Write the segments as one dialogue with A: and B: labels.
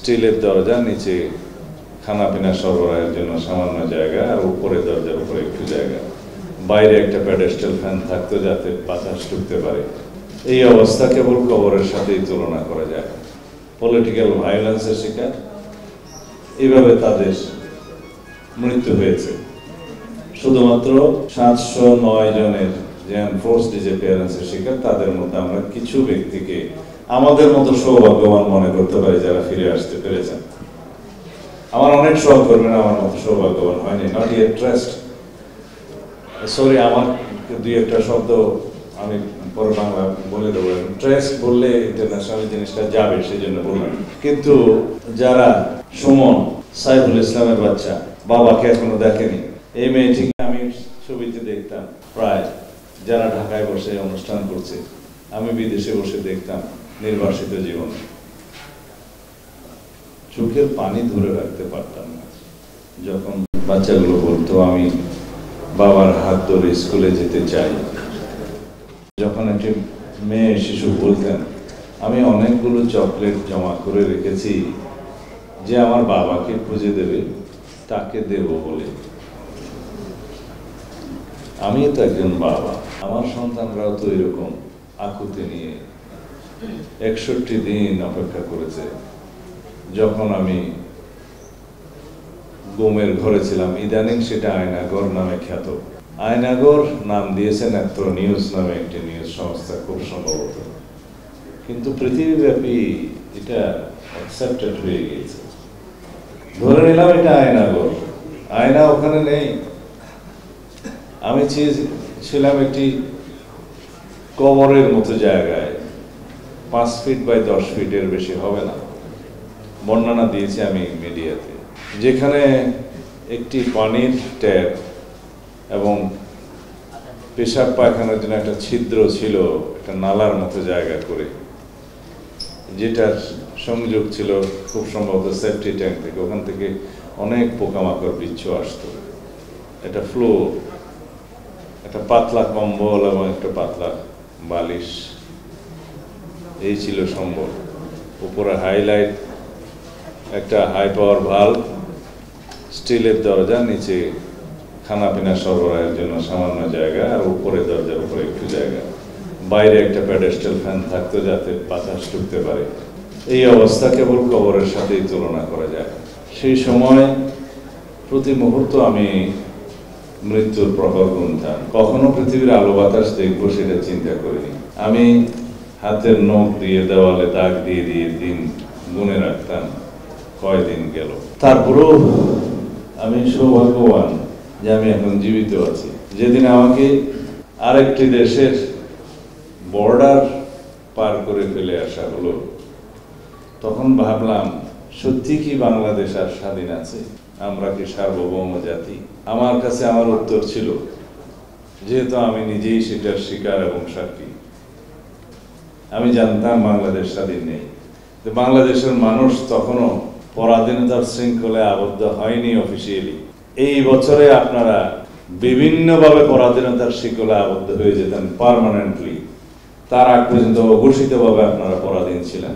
A: স্টিলের দরজা, নিচে খানাপিনা সরবরাহের জন্য সামান্য জায়গা, আর উপরে দরজার উপরে একটু জায়গা, বাইরে একটা প্যাডেস্টাল ফ্যান থাকতো যাতে বাতাস ঢুকতে পারে। এই অবস্থা কেবল কবরের সাথেই তুলনা করা যায়। পলিটিক্যাল ভায়োলেন্সের শিকার, এইভাবে তাদের মৃত্যু হয়েছে। শুধুমাত্র 709 জনের যে এনফোর্স ডিসঅ্যাপিয়ারেন্সের শিকার, তাদের মধ্যে আমরা কিছু ব্যক্তিকে আমাদের মতো সৌভাগ্যবান মনে করতে পারি যারা ফিরে আসতে পেরেছেন। আমার অনেক সহকর্মীরা আমার মতো সৌভাগ্যবান হয়নি, নট ইয়েট ট্রাস্ট। সরি, আমার দুই একটা শব্দ আমি পরে বাংলা বলে দেবো। ট্রাস্ট বললে ইন্টারন্যাশনাল জিনিসটা যাবে, সেই জন্য বললাম। কিন্তু যারা সুমন, সাইফুল ইসলামের বাচ্চা, বাবাকে এখনো দেখেনি, এই মেয়েটিকে আমি ছবিতে দেখতাম প্রায়, যারা ঢাকায় বসে অনুষ্ঠান করছে, আমি বিদেশে বসে দেখতাম নির্বাসিত জীবনে। চোখের পানি ধরে রাখতে পারতাম না যখন বাচ্চাগুলো বলতো আমি বাবার হাত ধরে স্কুলে যেতে চাই। যখন একটি মেয়ে শিশু বলতেন আমি অনেকগুলো চকলেট জমা করে রেখেছি যে আমার বাবাকে খুঁজে দেবে, তাকে দেব বলে। আমি তো একজন বাবা, আমার সন্তানরাও তো এরকম আকুতি নিয়ে 61 দিন অপেক্ষা করেছে। যখন আমি গুমের ঘরে ছিলাম, ইদানিং সেটা আয়নাগর নামে খ্যাত। আয়নাগর নাম দিয়েছেন এত্র নিউজ নামে একটি নিউজ সংস্থা, খুব সম্ভবত, কিন্তু পৃথিবীব্যাপী এটা অ্যাকসেপ্টেড হয়ে গিয়েছে। ধরে নিলাম এটা আয়নাগর, আয়না ওখানে নেই। আমি ছিলাম একটি কবরের মতো জায়গায়, 5 ফিট বাই 10 ফিটের বেশি হবে না, বর্ণনা দিয়েছি আমি মিডিয়াতে, যেখানে একটি পানির ট্যাপ এবং পেশাব পায়খানার জন্য একটা ছিদ্র ছিল, একটা নালার মতো জায়গা করে, যেটার সংযোগ ছিল খুব সম্ভবত সেফটি ট্যাঙ্ক থেকে। ওখান থেকে অনেক পোকামাকড় বিচ্ছু আসতো। একটা ফ্লোর, একটা পাতলা কম্বল এবং একটা পাতলা বালিশ, এই ছিল সম্বল। উপরে হাইলাইট, একটা হাই পাওয়ার ভাল্ব, স্টিলের দরজা, নিচে খানাপিনা সরবরাহের জন্য সামান্য জায়গা, আর উপরে দরজার উপরে একটু জায়গা, বাইরে একটা প্যাডেস্টাল ফ্যান থাকতো যাতে বাতাস ঢুকতে পারে। এই অবস্থা কেবল কবরের সাথেই তুলনা করা যায়। সেই সময় প্রতি মুহূর্ত আমি মৃত্যুর প্রহর গুনতাম। কখনো পৃথিবীর আলো বাতাস দেখবো সেটা চিন্তা করিনি। আমি হাতের নখ দিয়ে দেওয়ালে দাগ দিয়ে দিয়ে দিন গুনে রাখতাম কয়দিন গেল। তারপরেও আমি সৌভাগ্যবান যে আমি এখন জীবিত আছি। যেদিন আমাকে আরেকটি দেশের বর্ডার পার করে ফেলে আসা হলো, তখন ভাবলাম সত্যি কি বাংলাদেশ আর স্বাধীন আছে? আমরা কি সার্বভৌম জাতি? আমার কাছে আমার উত্তর ছিল, যেহেতু আমি নিজেই সেটার শিকার এবং সাক্ষী। আমি জানতাম বাংলাদেশ স্বাধীন নেই। বাংলাদেশের মানুষ তখনও পরাধীনতার শৃঙ্খলে আবদ্ধ হয়নি অফিসিয়ালি। এই বছরে আপনারা বিভিন্নভাবে পরাধীনতার শৃঙ্খলে আবদ্ধ হয়ে যেতেন পার্মানেন্টলি। তার আগ পর্যন্ত অঘোষিতভাবে আপনারা পরাধীন ছিলেন।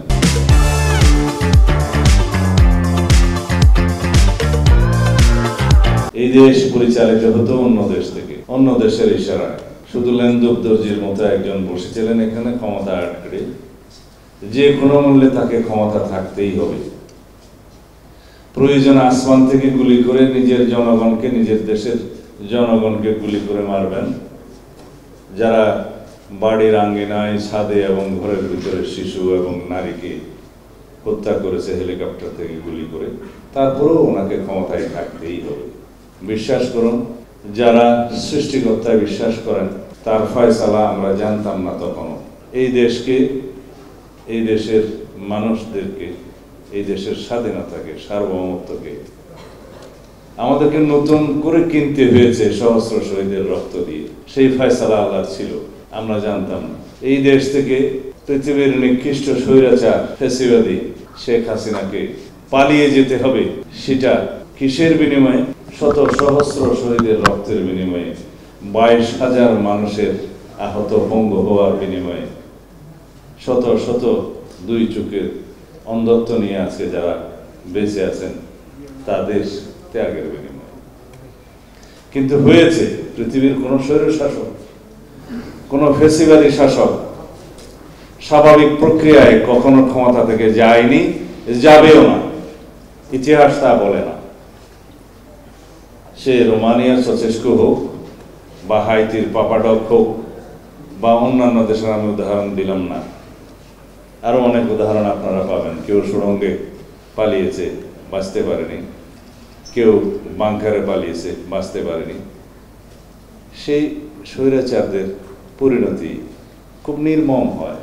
A: এই দেশ পরিচালিত হতো অন্য দেশ থেকে, অন্য দেশের ইশারায়। শুধু লেন্দুব দর্জির মতো একজন বসেছিলেন এখানে ক্ষমতা আটকে, যে কোনো মূল্যে তাকে ক্ষমতা থাকতেই হবে। প্রয়োজন আসমান থেকে গুলি করে নিজের জনগণকে, নিজের দেশের জনগণকে গুলি করে মারবেন। যারা বাড়ির আঙ্গিনায়, ছাদে এবং ঘরের ভিতরে শিশু এবং নারীকে হত্যা করেছে হেলিকপ্টার থেকে গুলি করে, তারপরেও ওনাকে ক্ষমতায় থাকতেই হবে। বিশ্বাস করুন, যারা সৃষ্টিকর্তায় বিশ্বাস করেন তার ফয়সালা আমরা জানতাম না তখনও। এই দেশকে, এই দেশের মানুষদেরকে, এই দেশের স্বাধীনতাকে, সার্বভৌমত্বকে আমাদেরকে নতুন করে কিনতে হয়েছে সহস্র শহীদের রক্ত দিয়ে। সেই ফয়সালা আল্লাহর ছিল, আমরা জানতাম না। এই দেশ থেকে পৃথিবীর নিকৃষ্ট স্বৈরাচার ফ্যাসিবাদী শেখ হাসিনাকে পালিয়ে যেতে হবে। সেটা কিসের বিনিময়ে? শত সহস্র শহীদের রক্তের বিনিময়ে, 22,000 মানুষের আহত পঙ্গু হওয়ার বিনিময়ে, শত শত দুই চোখের অন্ধত্ব নিয়ে আজকে যারা বেঁচে আছেন তাদের ত্যাগের বিনিময়ে। কিন্তু হয়েছে পৃথিবীর কোন স্বৈর শাসক, কোন ফেসিবাদী শাসক স্বাভাবিক প্রক্রিয়ায় কখনো ক্ষমতা থেকে যায়নি, যাবেও না। ইতিহাস তা বলে না। সে রোমানিয়ার সচেস্কু হোক বা হাইতির পাপাডক হোক বা অন্যান্য দেশের, আমি উদাহরণ দিলাম না, আরো অনেক উদাহরণ আপনারা পাবেন। কেউ সুড়ঙ্গে পালিয়েছে, বাঁচতে পারেনি, কেউ বাংকারে পালিয়েছে, বাঁচতে পারেনি। সেই স্বৈরাচারদের পরিণতি খুব নির্মম হয়।